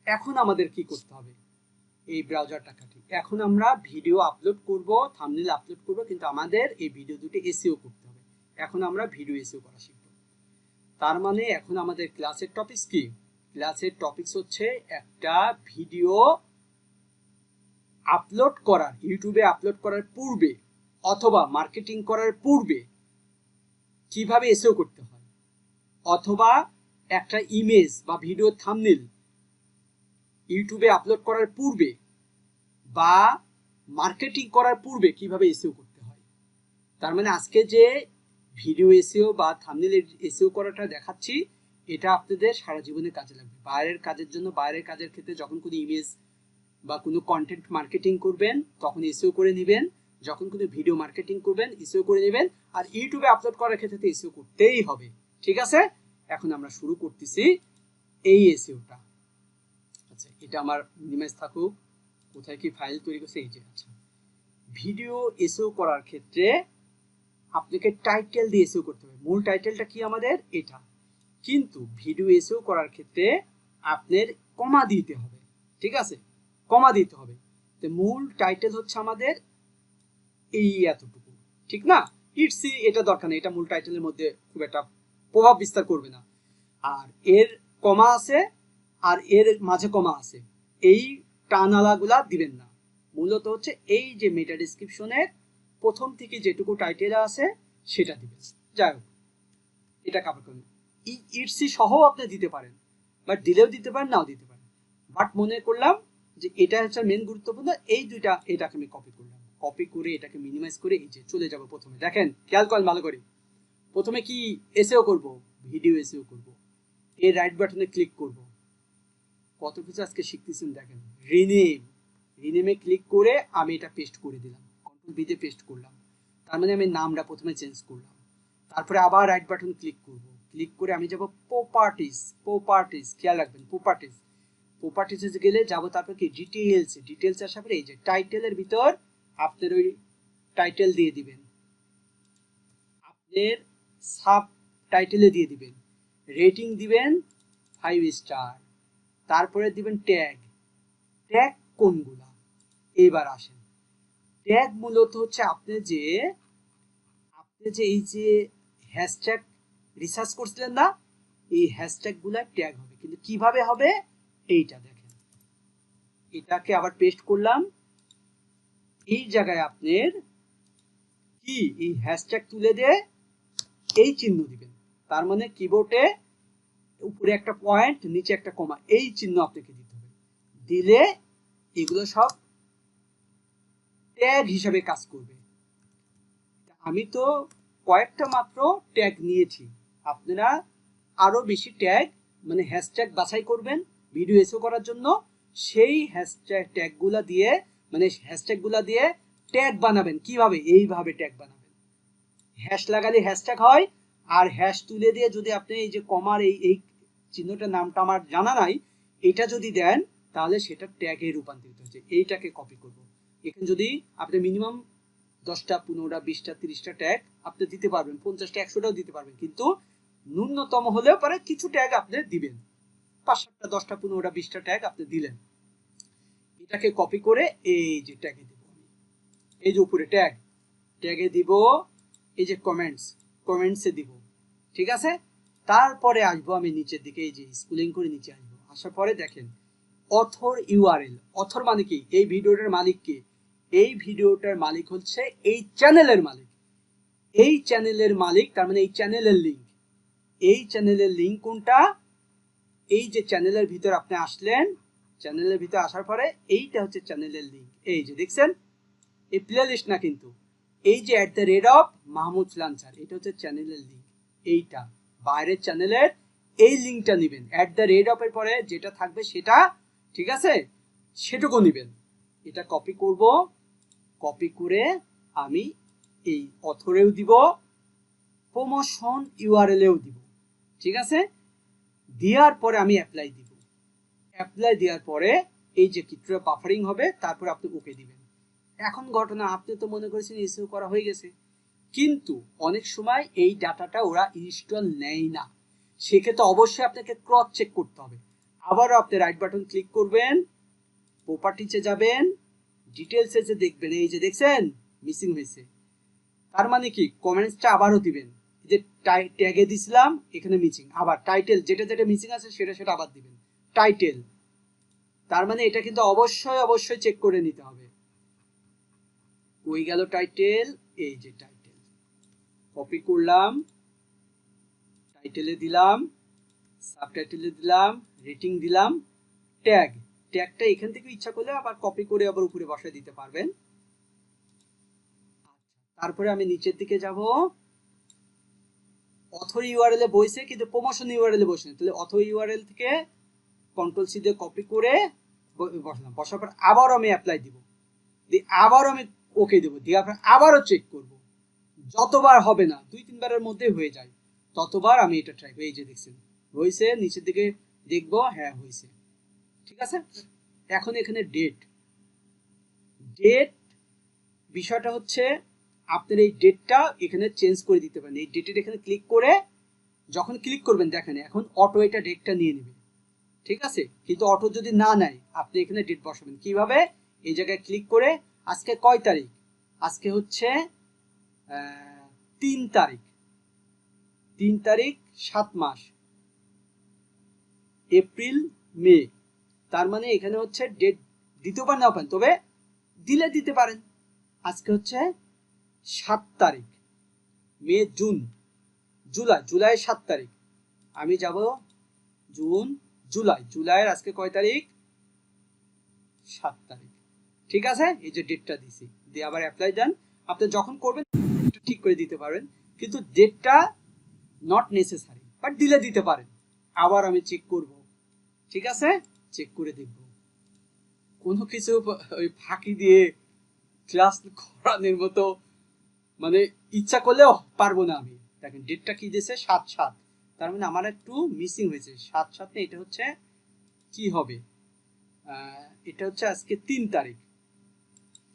এখন আমাদের কি করতে হবে? এই ব্রাউজারটা কাটি। এখন আমরা ভিডিও আপলোড করব, থাম্বনেল আপলোড করব, কিন্তু আমাদের এই ভিডিও দুটো এসইও করতে হবে। এখন আমরা ভিডিও এসইও করা শিখব। তার মানে এখন আমাদের ক্লাসের টপিকস কি? ক্লাসের টপিকস হচ্ছে একটা ভিডিও আপলোড করার, ইউটিউবে আপলোড করার পূর্বে অথবা মার্কেটিং করার পূর্বে কিভাবে এসইও করতে হয়, অথবা একটা ইমেজ বা ভিডিও থাম্বনেল ইউটিউবে আপলোড করার পূর্বে বা মার্কেটিং করার পূর্বে কিভাবে এসইও করতে হয়। তার মানে আজকে যে ভিডিও এসইও বা থাম্বনেল এসইও করাটা দেখাচ্ছি, এটা আপনাদের সারা জীবনে কাজে লাগবে। বাইরের কাজের জন্য, বাইরের কাজের ক্ষেত্রে যখন কোনো ইমেজ বা কোনো কন্টেন্ট মার্কেটিং করবেন তখন এসইও করে নেবেন, যখন কোনো ভিডিও মার্কেটিং করবেন এসইও করে নেবেন, আর ইউটিউবে আপলোড করার ক্ষেত্রে তো এসইও করতেই হবে। ঠিক আছে, এখন আমরা শুরু করতেছি এই এসইওটা। আচ্ছা, এটা আমার মিনিমাইজ থাকুক। কোথায় কি ফাইল তৈরি করছে, এই যে। আচ্ছা, ভিডিও এসইও করার ক্ষেত্রে আপনাকে টাইটেল দিয়ে এসইও করতে হবে। মূল টাইটেলটা কি আমাদের? এটা। কিন্তু ভিডিও এসইও করার ক্ষেত্রে আপনার কমা দিতে হবে। ঠিক আছে, কমা দিতে হবে। তো মূল টাইটেল হচ্ছে আমাদের এই এতটুকু, ঠিক না? ইটসি, এটা দরকার নেই, এটা মূল টাইটেলের মধ্যে খুব একটা প্রভাব বিস্তার করবে না। আর এর কমা আছে, আর এর মাঝে কমা আছে, এই টানালাগুলা দিবেন না। মূলত হচ্ছে এই যে মেটা ডেসক্রিপশনের প্রথম থেকে যেটুকু টাইটেল আছে সেটা দিবেন। যাই হোক, এটা কাভার করবেন। ইটসি সহ আপনি দিতে পারেন, বাট দিলেও দিতে পারেন, নাও দিতে পারেন। বাট মনে করলাম যে এটা হচ্ছে মেন গুরুত্বপূর্ণ, এই দুইটা, এটাকে আমি কপি করলাম। কপি করে এটাকে মিনিমাইজ করে এই যে চলে যাব। প্রথমে দেখেন, খেয়াল করেন ভালো করে। প্রথমে কি এসইও করব? ভিডিও এসইও করব। এই রাইট বাটনে ক্লিক করব। কত কিছু আজকে শিখতেছেন দেখেন। রিনেম, রিনেমে ক্লিক করে আমি এটা পেস্ট করে দিলাম, কন্ট্রোল ভি দিয়ে পেস্ট করলাম। তার মানে আমি নামটা প্রথমে চেঞ্জ করলাম। তারপরে আবার রাইট বাটন ক্লিক করব, ক্লিক করে আমি যাব প্রপার্টিজ। প্রপার্টিজ, খেয়াল রাখবেন, প্রপার্টিজ। প্রপার্টিজে গেলে যাব, তারপর কি ডিটেইলস, ডিটেইলস আসার পরে এই যে টাইটেলের ভিতর আপনার ওই টাইটেল দিয়ে দিবেন, আপনার সাব টাইটেলে দিয়ে দিবেন, রেটিং দিবেন 5 স্টার, তারপরে দিবেন ট্যাগ। ট্যাগ কোনগুলা? এইবার আসেন, ট্যাগ মূলত হচ্ছে আপনি যে এই যে হ্যাশট্যাগ রিসার্চ করছিলেন না, এই হ্যাশট্যাগ গুলা ট্যাগ হবে। কিন্তু কিভাবে হবে এইটা দেখেন। এটাকে আবার পেস্ট করলাম। এই জায়গায় আপনার কি এই হ্যাশট্যাগ তুলে দিয়ে এই চিহ্ন দিবেন। তার মানে কিবোর্ডে উপরে একটা পয়েন্ট, নিচে একটা কমা, এই চিহ্ন আপনাকে দিতে হবে। দিলে এগুলো সব ট্যাগ হিসাবে কাজ করবে। আমি তো কয়েকটা মাত্র ট্যাগ নিয়েছি, আপনারা আরো বেশি ট্যাগ মানে হ্যাশট্যাগ বাছাই করবেন ভিডিও এসইও করার জন্য। সেই হ্যাশট্যাগ ট্যাগগুলা দিয়ে, মানে হ্যাশট্যাগগুলা দিয়ে ট্যাগ বানাবেন। কিভাবে? এইভাবে ট্যাগ বানাবেন। হ্যাশ লাগালে হ্যাশট্যাগ হয়, আর হ্যাশ তুলে দিয়ে যদি আপনি এই যে কমার এই এই চিহ্নটার নামটা আমার জানা নাই, এটা যদি দেন তাহলে সেটা ট্যাগে রূপান্তরিত হচ্ছে। এইটাকে কপি করব। এখানে যদি আপনি মিনিমাম 10টা 15টা 20টা 30টা ট্যাগ আপনি দিতে পারবেন, 50টা 100টাও দিতে পারবেন, কিন্তু ন্যূনতম হলেও পারে কিছু ট্যাগ আপনি দিবেন। 5-7টা 10টা 15টা 20টা ট্যাগ আপনি দিলেন। এটাকে কপি করে এই যে ট্যাগে দিব, এই যে উপরে ট্যাগ, ট্যাগে দিব এই যে কমেন্টস, কমেন্টসে দিব। ঠিক আছে, তারপরে আসবো আমি নিচের দিকে, এই যে স্ক্রলিং করে নিচে আসবো। আসার পরে দেখেন অথর ইউআরএল। অথর মানে কি? এই ভিডিওটার মালিক কে? এই ভিডিওটার মালিক হচ্ছে এই চ্যানেলের মালিক। এই চ্যানেলের মালিক, তার মানে এই চ্যানেলের লিঙ্ক। এই চ্যানেলের লিঙ্ক কোনটা? এই যে চ্যানেলের ভিতর আপনি আসলেন, চ্যানেলের ভিতর আসার পরে এইটা হচ্ছে চ্যানেলের লিঙ্ক। এই যে দেখছেন, এই প্লে লিস্ট না কিন্তু, এই যে @ মাহমুদ লাঞ্চার, এটা হচ্ছে চ্যানেলের লিঙ্ক। এইটা বাইরের চ্যানেলের এই লিঙ্কটা নেবেন, @ এর পরে যেটা থাকবে সেটা, ঠিক আছে, সেটুকু নেবেন। এটা কপি করব, কপি করে আমি এই অথরেও দিব, প্রমোশন ইউআরএলেও দিব। ঠিক আছে, দেওয়ার পরে আমি অ্যাপ্লাই দিব। অ্যাপ্লাই দেওয়ার পরে এই যে কিছুটা বাফারিং হবে, তারপরে আপনি ওকে দিবেন। এখন ঘটনা, আপনি তো মনে করেছেন এসইও করা হয়ে গেছে, কিন্তু অনেক সময় এই ডাটাটা ওরা ইনস্টল নেয় না। সেক্ষেত্রে অবশ্যই আপনাকে ক্রস চেক করতে হবে। আবারও আপনি রাইট বাটন ক্লিক করবেন, প্রপার্টিতে যাবেন, ডিটেলসে যে দেখবেন, এই যে দেখছেন মিসিং হয়েছে। তার মানে কি, কমেন্টসটা আবারও দিবেন, যে ট্যাগে দিছিলাম এখানে মিসিং, আবার টাইটেল যেটা যেটা মিসিং আছে সেটা সেটা আবার দিবেন টাইটেল। তার মানে এটা কিন্তু অবশ্যই অবশ্যই চেক করে নিতে হবে। কই গেল টাইটেল, এই যে টাইটেল, কপি করলাম, টাইটেলে দিলাম, সাবটাইটেলে দিলাম, রেটিং দিলাম, ট্যাগটা এখান থেকে ইচ্ছা করলে আবার কপি করে আবার উপরে বসায় দিতে পারবেন। তারপরে আমি নিচের দিকে যাব, অথর ইউআরএল এ বসে কিন্তু প্রমোশন ইউআরএল এ বসে না, তাহলে অথর ইউআরএল থেকে কন্ট্রোল সি দিয়ে কপি করে বসালাম, বসার পর আবার আমি অ্যাপ্লাই দিব, দিয়ে আবার আমি ওকে দেবো, দিয়ে আপনার আবারও চেক করব, যতবার হবে না 2-3বারের মধ্যে হয়ে যায়, ততবার আমি এটা ট্রাই করি। এই যে দেখছেন হয়েছে, নিচের দিকে দেখবো, হ্যাঁ হয়েছে, ঠিক আছে। এখন এখানে ডেট বিষয়টা হচ্ছে, আপনার এই ডেটটা এখানে চেঞ্জ করে দিতে পারেন। এই ডেটের এখানে ক্লিক করে যখন ক্লিক করবেন, দেখেন এখন অটো এটা ডেটটা নিয়ে নেবে, ঠিক আছে। কিন্তু অটো যদি না নেয়, আপনি এখানে ডেট বসাবেন কিভাবে, এই জায়গায় ক্লিক করে আজকে কয় তারিখ, আজকে হচ্ছে 3 তারিখ, 7 মাস এপ্রিল মে, তার মানে এখানে হচ্ছে ডেট দিতেও পারেন, নাও পারেন, তবে দিলে দিতে পারেন। আজকে হচ্ছে 7 তারিখ মে, জুন, জুলাই 7 তারিখ, আমি যাব জুন, জুলাইয়ের আজকে কয় তারিখ, 7 তারিখ, ঠিক আছে। এই যে ডেটটা দিছি, দিয়ে আবার অ্যাপ্লাই দেন। আপনি যখন করবেন ঠিক করে দিতে পারবেন, কিন্তু ডেটটা নট নেসেসারি, বাট দিলে দিতে পারেন। আবার আমি চেক করব, ঠিক আছে, চেক করে দেখব কোনো কিছু ওই ফাঁকি দিয়ে ক্লাস করানোর মতো, মানে ইচ্ছা করলেও পারবো না আমি। দেখেন ডেটটা কি দিয়েছে, 7/7, তার মানে আমার একটু মিসিং হয়েছে, 7/7 না, এটা হচ্ছে কি হবে, এটা হচ্ছে আজকে 3 তারিখ,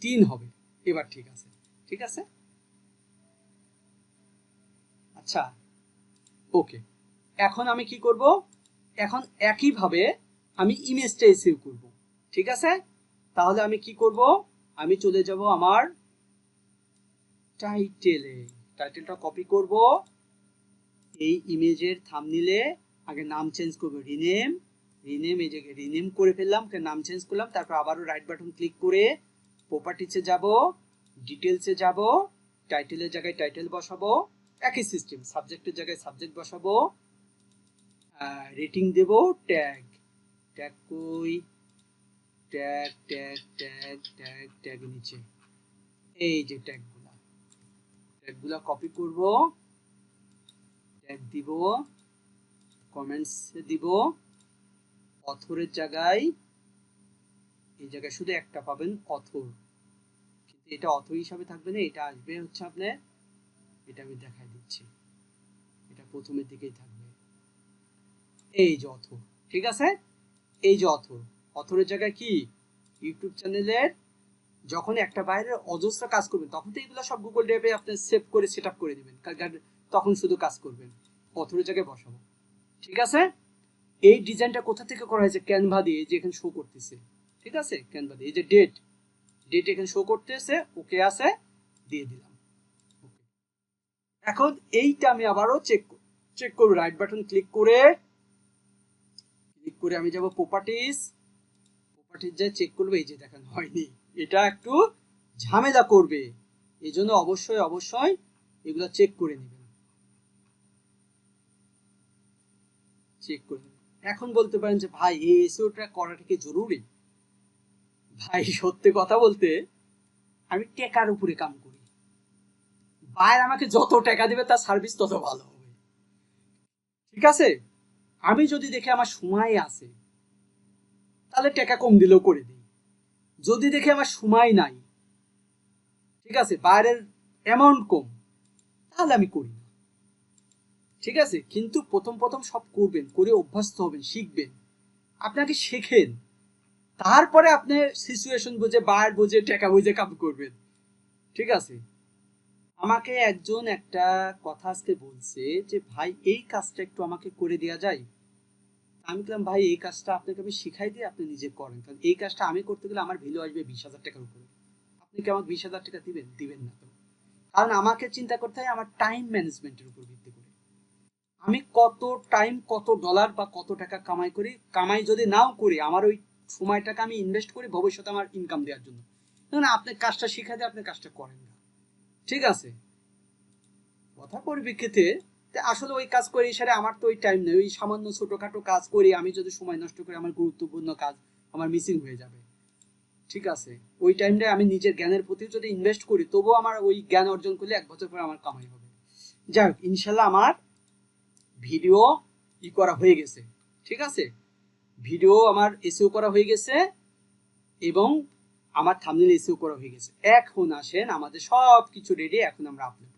3 হবে, এবার ঠিক আছে, ঠিক আছে। আচ্ছা, ওকে, এখন আমি কি করব, এখন একইভাবে আমি ইমেজটা সেভ করব, ঠিক আছে। তাহলে আমি কি করব, আমি চলে যাব আমার টাইটেলটা কপি করব, এই ইমেজের থাম্বনেইলে আগে নাম চেঞ্জ করব, রিনেম, এই জায়গায় রিনেম করে ফেললাম, নাম চেঞ্জ করলাম, তারপর আবারও রাইট বাটন ক্লিক করে প্রপার্টিসে যাব, ডিটেলসে যাব, টাইটেলের জায়গায় টাইটেল বসাবো, একই সিস্টেম, সাবজেক্টের জায়গায় সাবজেক্ট বসাবো, রেটিং দেব, ট্যাগ কই, ট্যাগ নিচে, এই যে ট্যাগগুলা কপি করব, ট্যাগ দিব, কমেন্টস দিব, অথরের জায়গায়, এই জায়গায় শুধু একটা পাবেন অথর, কিন্তু এটা অথর হিসাবে থাকবে না, এটা আসবে হচ্ছে আপনার, এটা আমি দেখাই দিচ্ছি, এটা প্রথমের দিকেই থাকবে, এই যে অথর, ঠিক আছে। এই যে অথরের জায়গায় কি, ইউটিউব চ্যানেলের যখন একটা বাইরের অজস্র কাজ করবেন, তখন তো এগুলো সব গুগল ড্রাইভে আপনি সেভ করে সেট আপ করে দিবেন, তখন শুধু কাজ করবেন, অথরের জায়গায় বসাবো, ঠিক আছে। এই ডিজাইনটা কোথা থেকে করা হয়েছে, ক্যানভা দিয়ে, যে এখানে শো করতেছে, ঠিক আছে, ক্যানভা দিয়ে, এই যে ডেট এখানে শো করতেছে, ওকে আছে, দিয়ে দিলাম। এখন এইটা আমি আবারও চেক করব, রাইট বাটন ক্লিক করে আমি যাব প্রপার্টিজ যা চেক করবে, এই যে দেখেন হয়নি, এটা একটু ঝামেলা করবে, এই জন্য অবশ্যই অবশ্যই এগুলো চেক করে নেবেন, এখন বলতে পারেন যে ভাই এই এসইওটা করাটা কি জরুরি? ভাই সত্যি কথা বলতে, আমি টাকার উপরে কাম করি, বাইরে আমাকে যত টাকা দিবে তার সার্ভিস তত ভালো হবে, ঠিক আছে। আমি যদি দেখে আমার সময় আছে, তাহলে টাকা কম দিলেও করে দিই, যদি দেখে আমার সময় নাই, ঠিক আছে, বাইরের অ্যামাউন্ট কম, তাহলে আমি করি না, ঠিক আছে। কিন্তু প্রথম প্রথম সব করবেন, করে অভ্যস্ত হবেন, শিখবেন, আপনাকে শেখেন, তারপরে আপনি সিচুয়েশন বুঝে, বাইর বুঝে, টাকা বুঝে কাম করবেন, ঠিক আছে। আমাকে একজন একটা কথা আজকে বলছে যে ভাই এই কাজটা একটু আমাকে করে দেওয়া যায়, আমি বললাম ভাই এই কাজটা আপনাকে আমি শিখাই দিই, আপনি নিজে করেন, কারণ এই কাজটা আমি করতে গেলে আমার ভ্যালু আসবে 20,000 টাকার উপরে। আপনি কি আমাকে 20,000 টাকা দিবেন? দিবেন না তো। কারণ আমাকে চিন্তা করতে হয় আমার টাইম ম্যানেজমেন্টের উপর ভিত্তি করে আমি কত টাইম, কত ডলার বা কত টাকা কামাই করি। কামাই যদি নাও করি, আমার ওই সময়টাকে আমি ইনভেস্ট করি ভবিষ্যতে আমার ইনকাম দেওয়ার জন্য। না, আপনি কাজটা শিখাতে আপনি কাজটা করেন না, ঠিক আছে। কথা পরিপ্রেক্ষিতে আসলে ওই কাজ করি সেটা আমার তো ওই টাইম নেই, ওই সামান্য ছোটখাটো কাজ করি আমি যদি সময় নষ্ট করি আমার গুরুত্বপূর্ণ কাজ আমার মিসিং হয়ে যাবে, ঠিক আছে। ওই টাইমটা আমি নিজের জ্ঞানের প্রতি যদি ইনভেস্ট করি তবুও আমার ওই জ্ঞান অর্জন করলে 1 বছর পরে আমার কামাই হবে। যাই হোক, ইনশাল্লাহ আমার ভিডিও করা হয়ে গেছে, ঠিক আছে। ভিডিও আমার এসইও করা হয়ে গেছে এবং আমার থাম্বনেল এসইও করা হয়ে গেছে। এখন আসেন আমাদের সব কিছু রেডি, এখন আমরা আপলোড